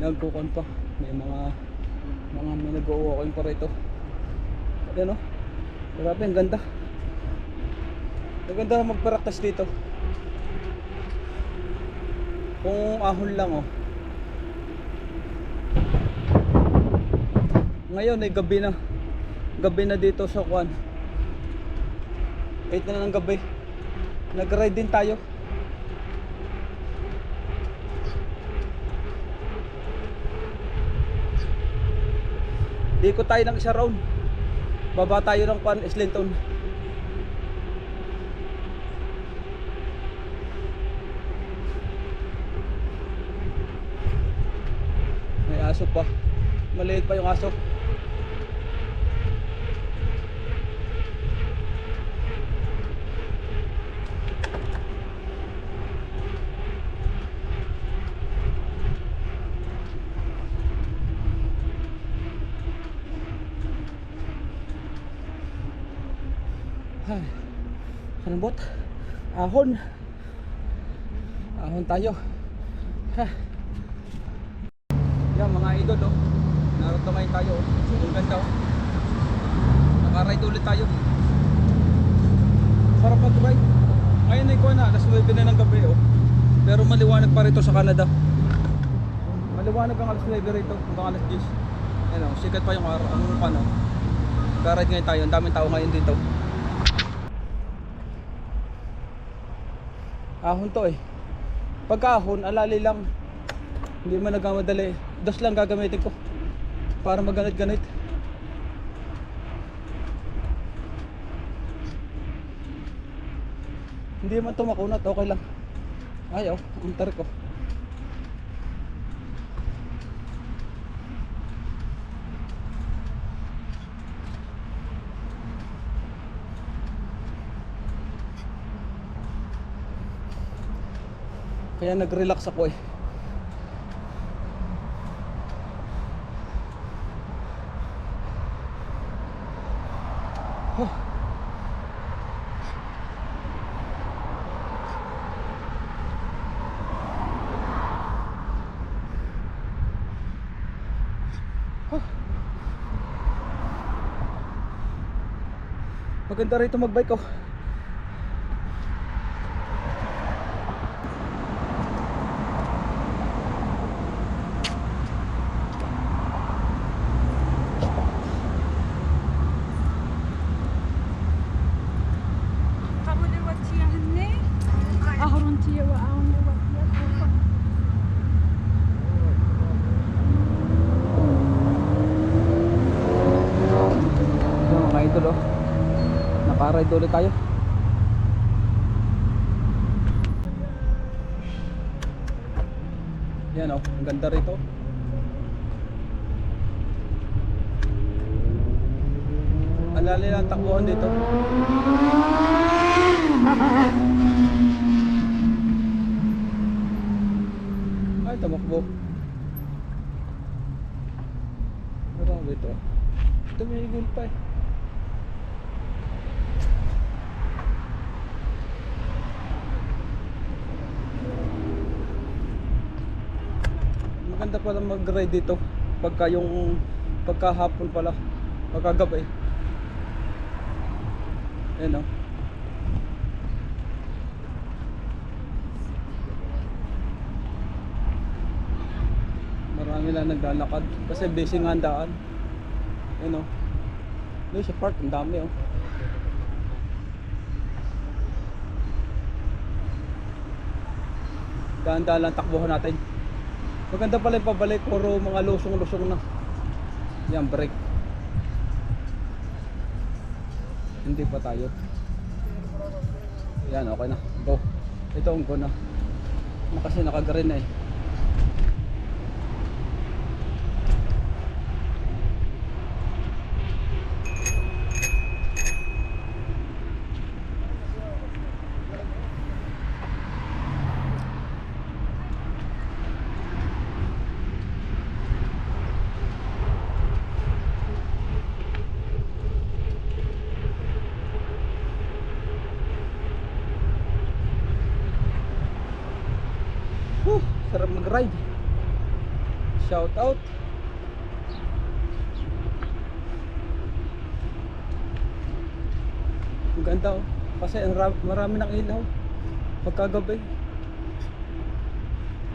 nagkukuan pa, may mga may nag-walking pa rito. Ayan o, grabe, ang ganda. Ang ganda na magparaktas dito. Kung ahon lang oh. Ngayon ay gabi na. Gabi na dito sa Kuan. 8 na ng gabi. Nag-ride din tayo. Ikot tayo ng isa round. Baba tayo ng Kuan, Islington. May aso pa. Maliit pa yung aso. Ay, kanambot. Ahon. Ahon tayo. Ha. Yan mga idol oh. Narito ngayon tayo oh. Ang ganda oh. Nakaride ulit tayo. Sarap mag-ride. Ngayon ay kuha na, alas 9 na ng gabi oh. Pero maliwanag pa rito sa Canada. Maliwanag ang alas 9 rito hanggang alas 10. Ayun oh, sikat pa yung araw. Ang ano. Nakaride ngayon tayo, ang daming tao ngayon dito. Ahon to eh. Pagka ahon, alali lang. Hindi man nagmamadali. Dos lang gagamitin ko para maganit-ganit. Hindi man ito makunat, okay lang. Ayaw, ang tarik ko. Kaya nag-relax ako eh. Huh. Huh. Maganda rito magbike oh. Idol oh. Naka-ride ulit tayo. Yan oh, ang ganda rito. Alali lang takbuhan dito. Ay, tumakbo. Grabe ito. Tumigil pa eh. Maganda pala mag-ride dito pagkahapon pala, pagkagabi. Ayan o. Marami lang naglalakad kasi busy nga ang daan. Ayan o. Doon sa park, ang dami o. Daan-daan lang takbuhan natin. Maganda pala yung pabalik, puro mga lusong-lusong na. Yan, brake. Hindi pa tayo. Yan, okay na. Go. Ito ang go na. Kasi naka-green na eh. Sarap mag-ride. Shout out. Ang ganda oh. Kasi marami ng ilaw pagkagabi.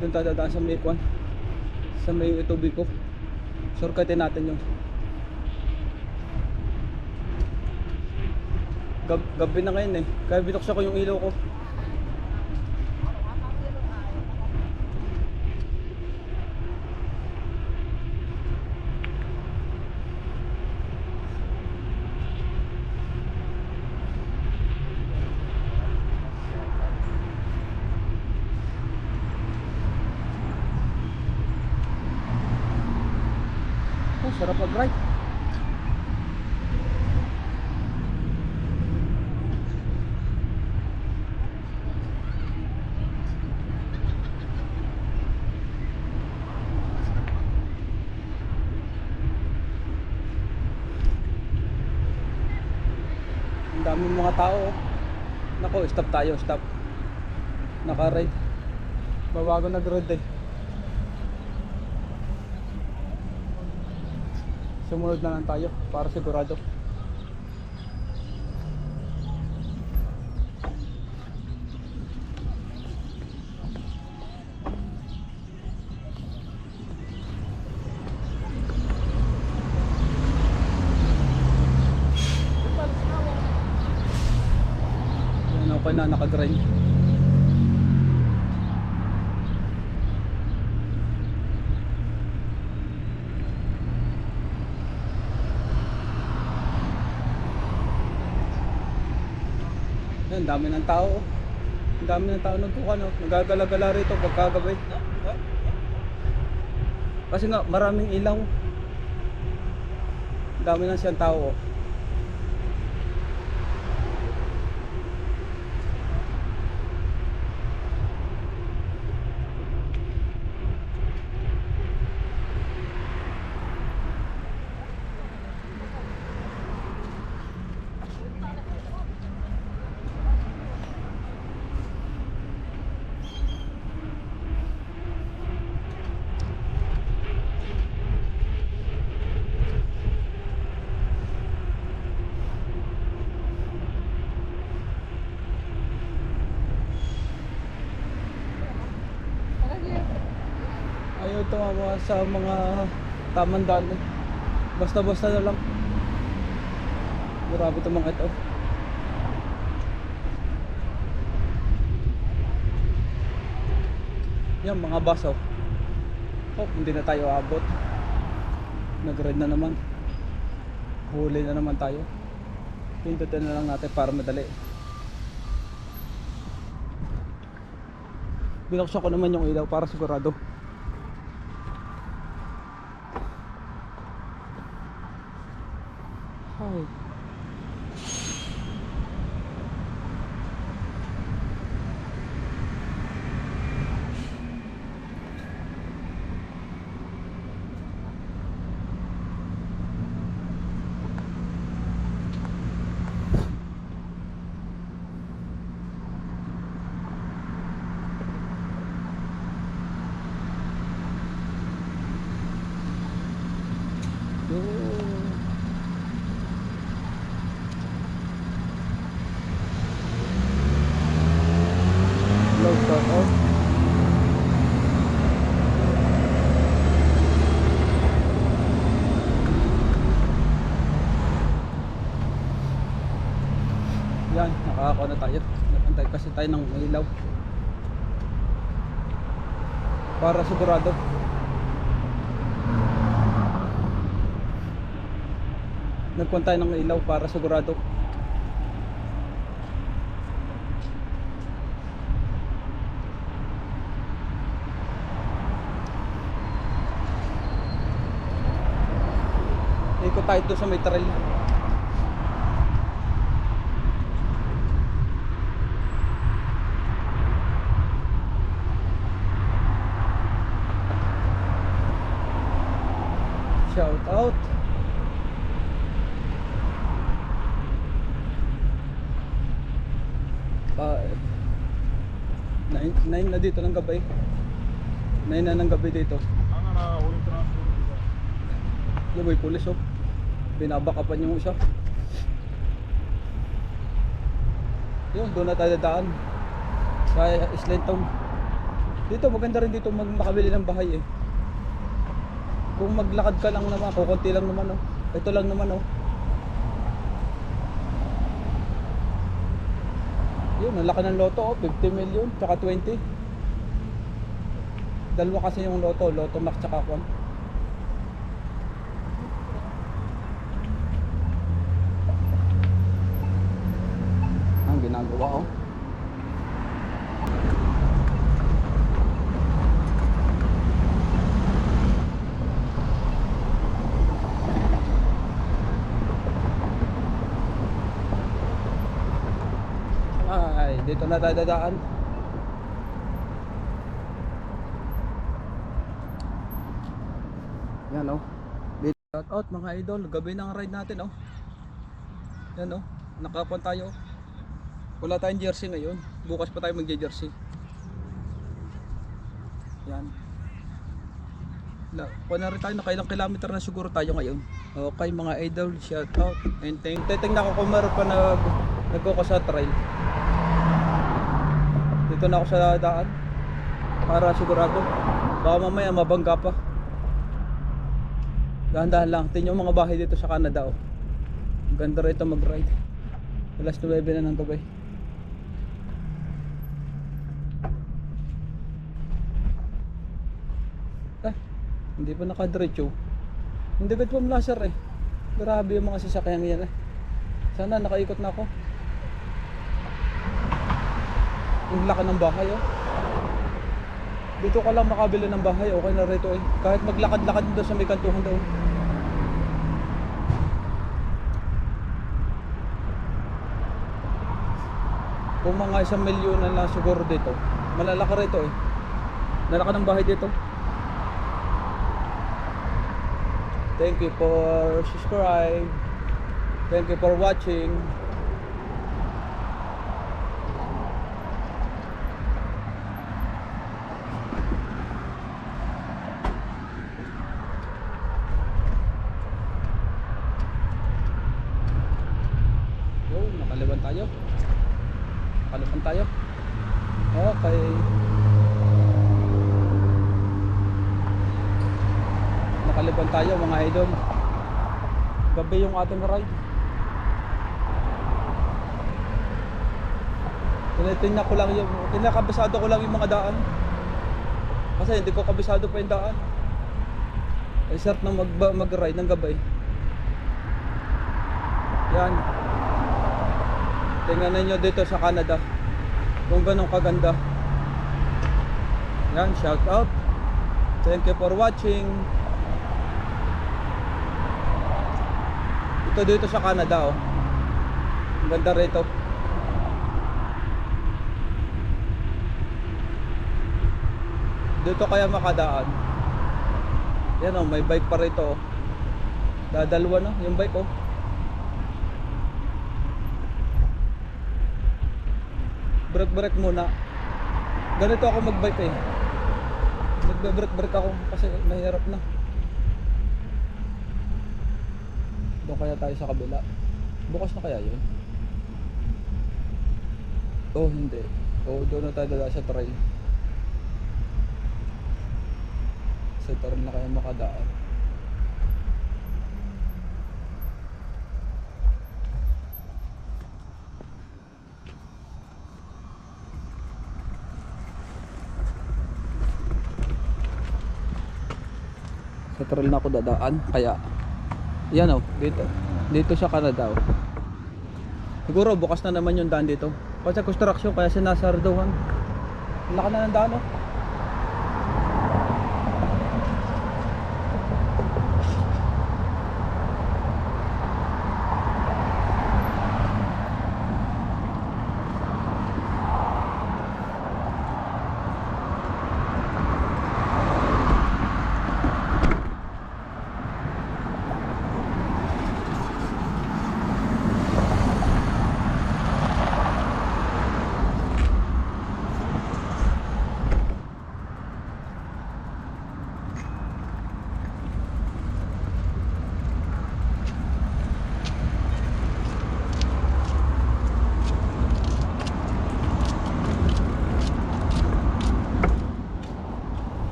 Doon tayo dadaan sa may kwan, sa may tubig ko. Shortcutin natin yung gabi na ngayon eh. Kaya binuksan ko yung ilaw ko. Oh, sarap mag-ride. Ang daming mga tao. Nako, stop tayo, stop. Naka-ride. Babago nag-ride eh. Sumunod na lang tayo para sigurado. Yan, okay na, nakadrive. Ang dami ng tao. Ang dami ng tao nagagala-gala rito pagkagabi. Kasi nga maraming ilaw. Ang dami na siyang tao. Ayaw tumawa sa mga tamang daan. Basta-basta na lang. Grabe itong mga ito. Yan, mga bus oh. Oh, hindi na tayo abot. Nag-ride na naman. Huli na naman tayo. Pindutin na lang natin para madali. Binuksan ko naman yung ilaw para sigurado. Ay. Low start off. Yan, nakakakuha na tayo. Napantay kasi tayo ng ilaw para sigurado. Nagkuha tayo ng ilaw para sigurado. Ikot tayo doon sa may trail. Shout out. Nine na dito ng gabi. 9 na ng gabi dito. huling transfer. Yung may pulis oh. Binabakapan yung isa. Yun, doon na tayo dadaan. Sa Islington. Dito, maganda rin dito makabili ng bahay eh. Kung maglakad ka lang naman, kukunti lang naman oh. Ito lang naman oh. Yun, ang laki ng loto oh, 50 million, tsaka 20. Dalawa kasi yung loto max tsaka kwan. Ang ginagawa oh. Ay, dito na tayo dadaan. Yan oh. Shout out mga idol, gabi ng ride natin oh. Yan oh, nakakuan tayo. Wala tayong jersey ngayon. Bukas pa tayo magje-jersey. Yan. Kuha na rin tayo, nakailang kilometer na siguro tayo ngayon. Okay mga idol, shout out. And tingnan ko kung meron pa nagko sa trail. Dito na ako sa daan para sigurado. Baka mamaya mabangga pa. Dahan-dahan lang. Tingnan yung mga bahay dito sa Canada oh. Ang ganda rito mag-ride. Alas 9 na ng gabi. Hindi pa nakadiretso. Hindi agad pa laser eh. Grabe yung mga sasakyan yan eh. Sana nakaikot na ako. Ang laki ng bahay oh. Dito ka lang makabili ng bahay, okay na rito eh. Kahit maglakad-lakad doon sa may kantuhan daw. Kung mga 1 milyon na lang siguro dito, malalaki rito eh. Nalaki ng bahay dito. Thank you for subscribe. Thank you for watching. Nakaliban tayo. Nakaliban tayo. Okay. Nakaliban tayo mga idol. Gabi yung ating ride. Tinitingnan ko lang yung, kinakabisado ko lang yung mga daan. Kasi hindi ko kabisado pa yung daan. Ay sarap na mag-ride ng gabi. Yan. Tingnan ninyo dito sa Canada kung ganun kaganda. Yan, shout out. Thank you for watching. Ito dito sa Canada oh. Ang ganda rito. Dito kaya makadaan. Yan oh, may bike pa rito oh. Dadalwa na yung bike oh. Break muna. Ganito ako magbike eh. Nagbe-break ako kasi mahirap na. Doon kaya tayo sa kabila. Bukas na kaya yun? Oh hindi. Oh doon na tayo dala sa trail. Sa trail na kaya makadaan. Sa trail na ako dadaan kaya yan oh, dito sa Canada oh. Siguro bukas na naman yung daan dito kasi construction kaya sinasarduhan. Laki na ng daan oh.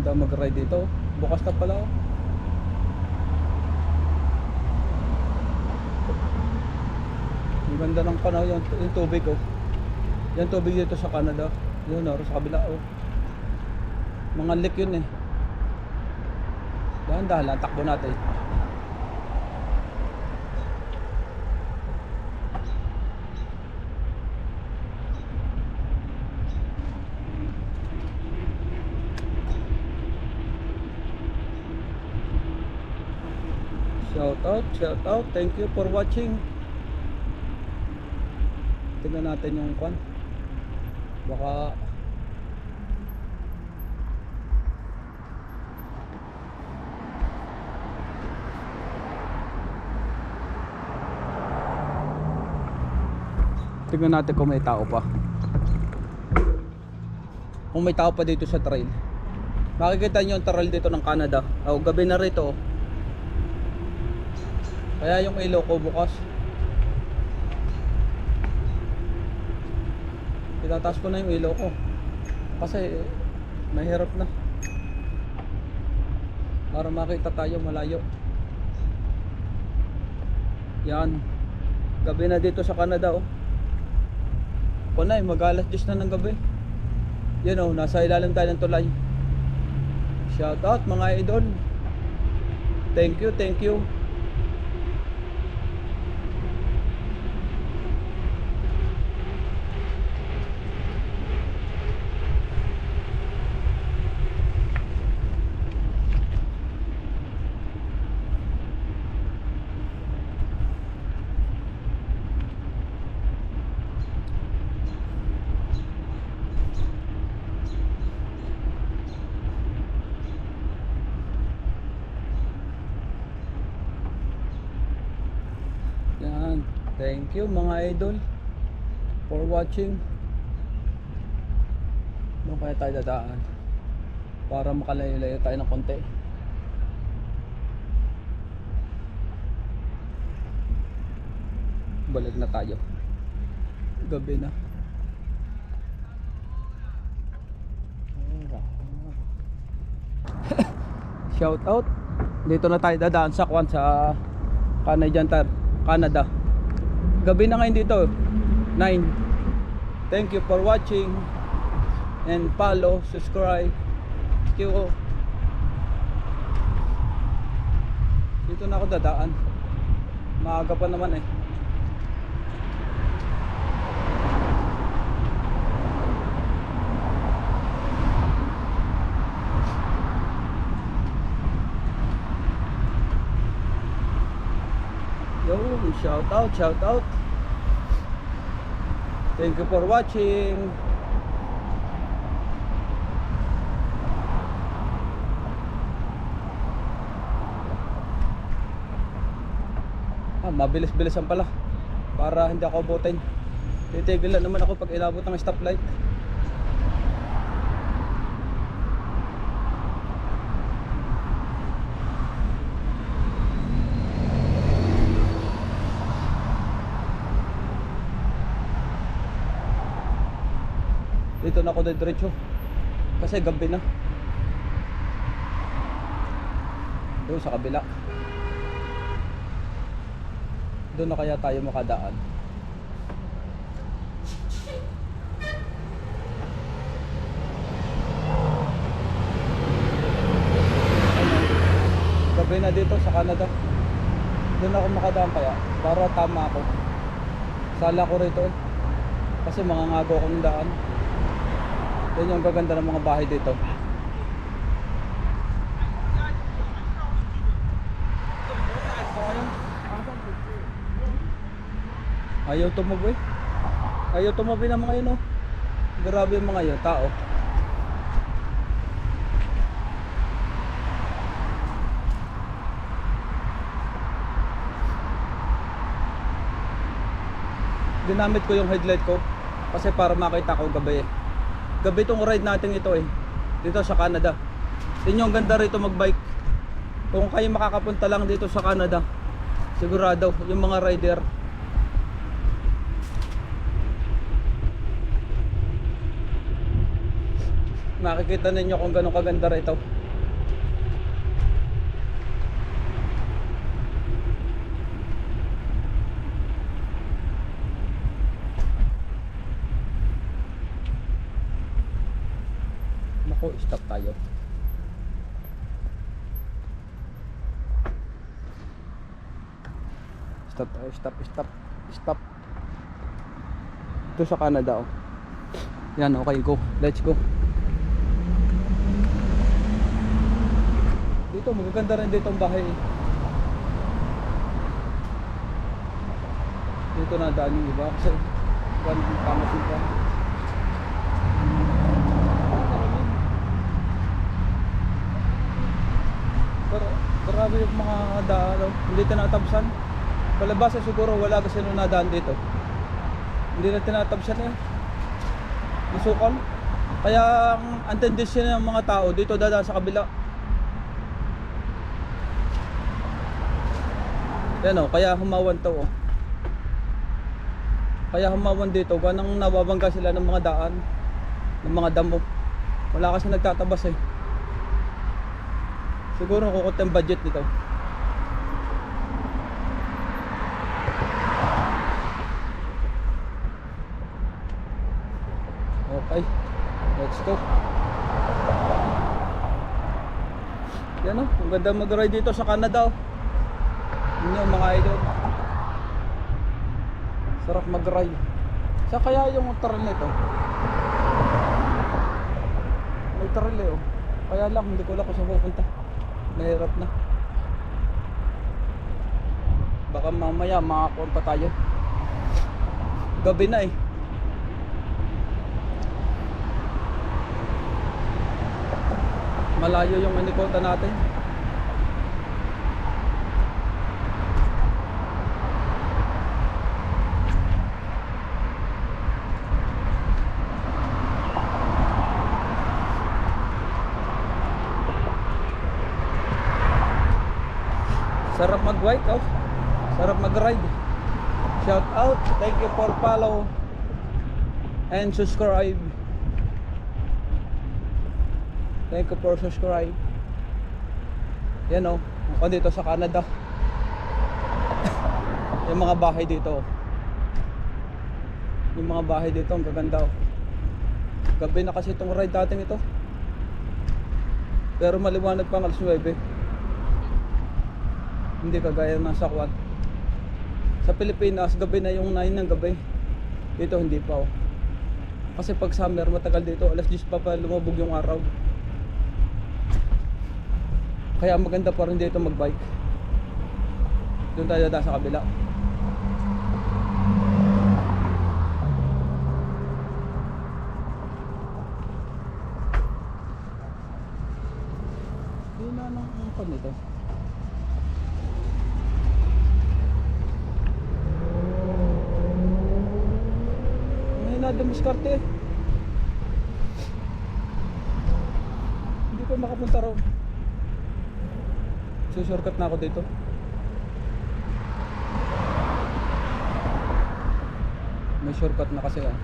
Ganda mag-ride dito. Bukas na pala. Ang ganda ng panahon yung tubig oh. Yung tubig dito sa Canada. Yun oh, sa kabila oh. Mga lake yun eh. Dahan-dahan lang, takbo natin. Shout out, thank you for watching. Tingnan natin yung kwan. Baka tingnan natin kung may tao pa. Kung may tao pa dito sa trail. Makikita nyo yung trail dito ng Canada. Oh, gabi na rito. Kaya yung ilaw ko bukas. Itataas ko na yung ilaw ko. Kasi mahirap na. Para makita tayo malayo. Yan. Gabi na dito sa Canada oh. Kunay, mag-alas 10 na ng gabi. Yan oh, nasa ilalim tayo ng tulay. Shout out mga idol. Thank you, thank you. Yan. Thank you mga idol for watching. Doon kaya tayo dadaan para makalayo-layo tayo ng konti. Balik na tayo. Gabi na. Shout out. Dito na tayo dadaan sa kwan sa Canada. Gabi na ngayon dito 9. Thank you for watching and follow, subscribe. Thank you. Dito na ako dadaan. Maaga pa naman eh. Yo, shout out. Thank you for watching. Mabilis-bilisan pala para hindi ako abutin. Titigil lang naman ako pag inabot ng stoplight. Dito na ako diretso kasi gabi na. Doon sa kabila. Doon na kaya tayo makadaan. Gabi na dito sa Canada. Doon ako makadaan kaya para tama ako. Sala ko rito eh. Kasi mangangago ako ng daan. Yan yung gaganda ng mga bahay dito. Ayaw tumabi. Ayaw tumabi ng mga yun oh. Grabe yung mga yun, tao. Ginamit ko yung headlight ko kasi para makita ko gabi eh. Gabi itong ride natin ito eh. Dito sa Canada. Yun yung ganda rito magbike. Kung kayo makakapunta lang dito sa Canada, sigurado yung mga rider Makikita ninyo kung gano'ng kaganda rito. Naku, stop tayo. Stop tayo, stop. Ito sa Canada, oh. Yan, okay, go. Let's go. Dito, magaganda rin dito ang bahay. Dito na daan yung iba kasi ganun tama sila. Pero grabe yung mga daan, oh. Hindi tinatabsan. Palabasa siguro wala kasi nung nadaan dito. Hindi na tinatabsan eh. Masukal. Kaya ang tendency ng mga tao dito dadaan sa kabila. Yan o, kaya humawan to o. Kaya humawan dito, ganang nababangga sila ng mga daan, ng mga damo. Wala kasi nagtatabas eh. Siguro kukot ang budget nito. Okay, let's go. Yan o, ang ganda mag-ride dito sa Canada o. Yun yung mga idol. Sarap mag-ride. Sa kaya yung trail nito? May trail eh oh. Kaya lang hindi ko alam kung saan pupunta. Mahirap na. Baka mamaya makakuha pa tayo. Gabi na eh. Malayo yung inikota natin. Sarap mag-ride oh. Sarap mag-ride. Shout out. Thank you for follow and subscribe. Thank you for subscribe. Yan oh. Ako dito sa Canada. Yung mga bahay dito. Yung mga bahay dito ang gaganda oh. Gabi na kasi itong ride natin ito. Pero maliwanag pang alas 9. Hindi kagaya ng sa Kwan. Sa Pilipinas, gabi na yung 9 ng gabi. Dito hindi pa oh. Kasi pag summer, matagal dito. Alas 10 pa lumabog yung araw. Kaya maganda pa rin dito mag-bike. Doon tayo dadaan sa kabila. Hindi na nang pan nito. Dumiskarte. Hindi ko makapunta raw. Shortcut na ako dito. May shortcut na kasi ah.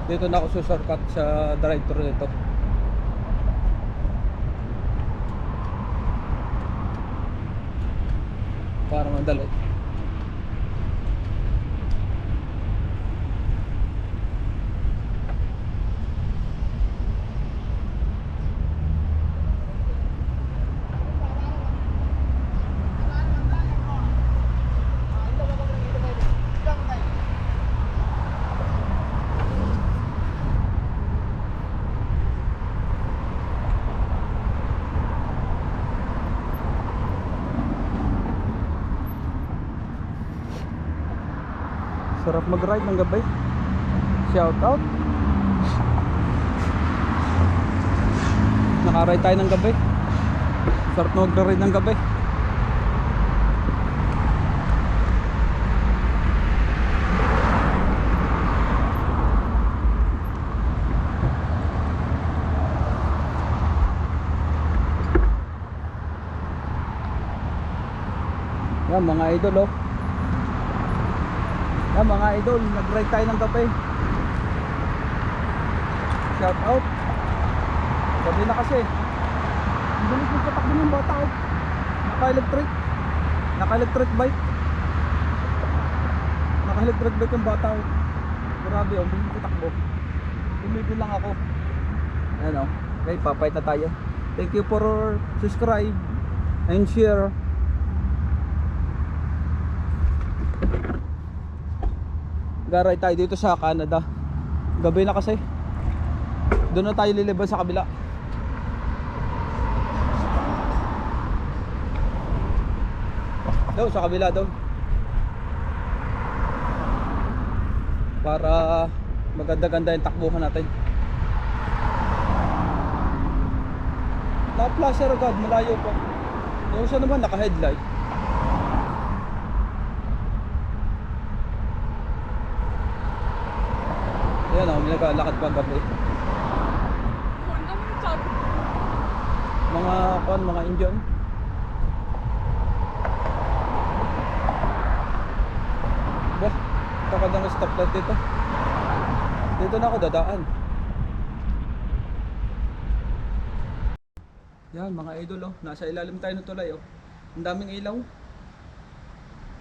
Dito na ako shortcut sa drive-thru dito. Para madali. Sarap mag-ride ng gabi. Shout out. Naka-ride tayo ng gabi. Sarap na mag-ride ng gabi. Yan mga idol oh. Mga idol, nag-ride tayo ng gabi. Shout out. Gabi na kasi. Ang bilis magpatakbo ng bata. Naka-electric. Naka-electric bike. Naka-electric bike yung bata. Grabe, ang bilis magpatakbo. Tumigil lang ako. Ayan o. Okay, papayat na tayo. Thank you for subscribe and share. Garay tayo dito sa Canada. Gabi na kasi. Doon na tayo lilibas sa kabila. Doon sa kabila doon. Para maganda-ganda yung takbuhan natin. Na-flasher agad, malayo pa. Yung isa naman naka-headlight. Ayan o, may naglalakad pa gabi. Mga Indian. Bah, takad ng stoplight dito. Dito na ako dadaan. Yan mga idol oh, nasa ilalim tayo ng tulay oh. Ang daming ilaw.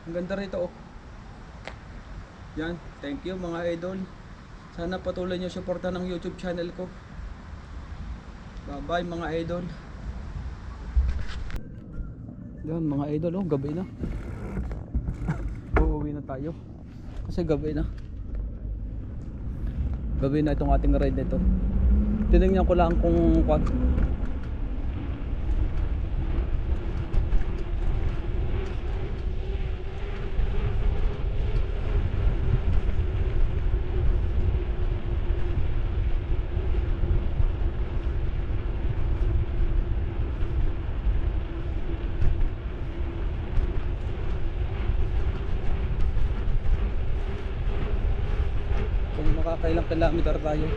Ang ganda rito oh. Yan, thank you mga idol. Sana patuloy niyo suportahan ng YouTube channel ko. Bye bye mga idol. Yan mga idol oh, gabi na. Uuwi na tayo. Kasi gabi na. Gabi na itong ating ride nito. Tinignan ko lang kung makakailang kilometer tayo.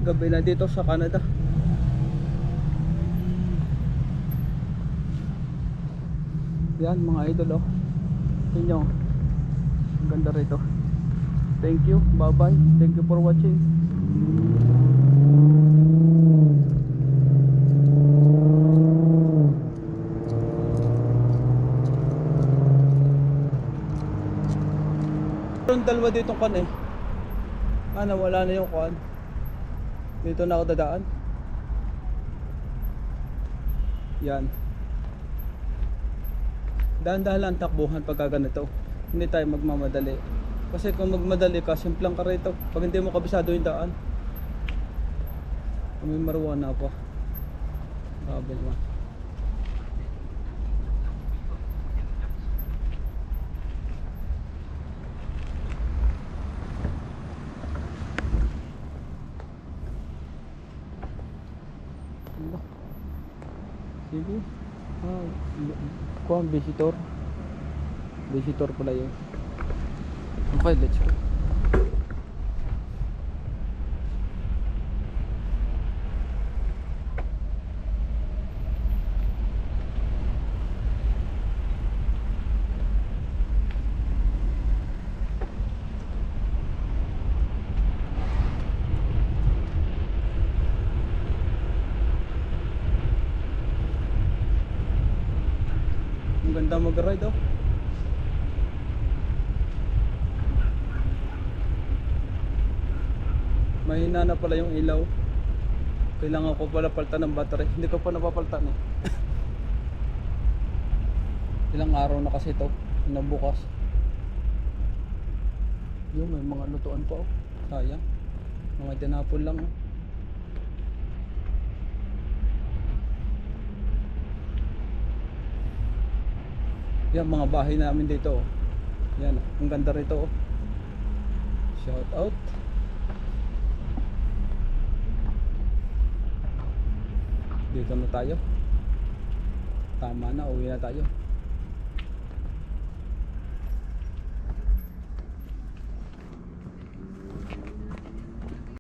Gabi na dito sa Canada. Yan mga idol oh. Tingnan nyo. Ang ganda rito. Thank you. Bye bye. Thank you for watching. Meron dalawa ditong kan eh. Wala na yung kan. Dito na ako dadaan. Yan. Dahan-dahan lang takbuhan pagka ganito. Hindi tayo magmamadali. Kasi kung magmadali ka, simplang ka rito. Pag hindi mo kabisado yung daan. May marijuana pa. Grabe naman. Sige. Kuha visitor. Visitor pala yun. Okay, let's go. Ang ganda mag-ride oh. Mahina na pala yung ilaw. Kailangan ko pala palitan ng battery. Hindi ko pa napapalitan eh. Ilang araw na kasi ito. Nabukas. Yung may mga lutuan pa oh. Sayang. Mga tinapon lang oh. Yan mga bahay namin dito oh. Yan, ang ganda rito oh. Shout out. Dito na tayo. Tama na, uwi na tayo.